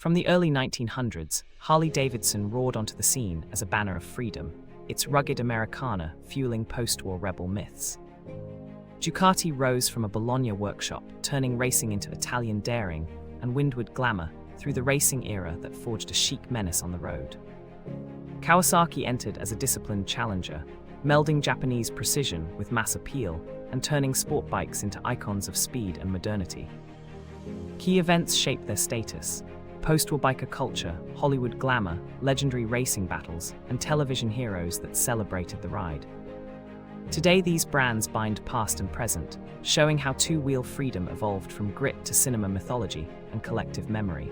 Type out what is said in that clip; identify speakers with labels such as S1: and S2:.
S1: From the early 1900s, Harley Davidson roared onto the scene as a banner of freedom, its rugged Americana fueling post-war rebel myths. Ducati rose from a Bologna workshop, turning racing into Italian daring and windward glamour through the racing era that forged a chic menace on the road. Kawasaki entered as a disciplined challenger, melding Japanese precision with mass appeal and turning sport bikes into icons of speed and modernity. Key events shaped their status: post-war biker culture, Hollywood glamour, legendary racing battles, and television heroes that celebrated the ride. Today, these brands bind past and present, showing how two-wheel freedom evolved from grit to cinema mythology and collective memory.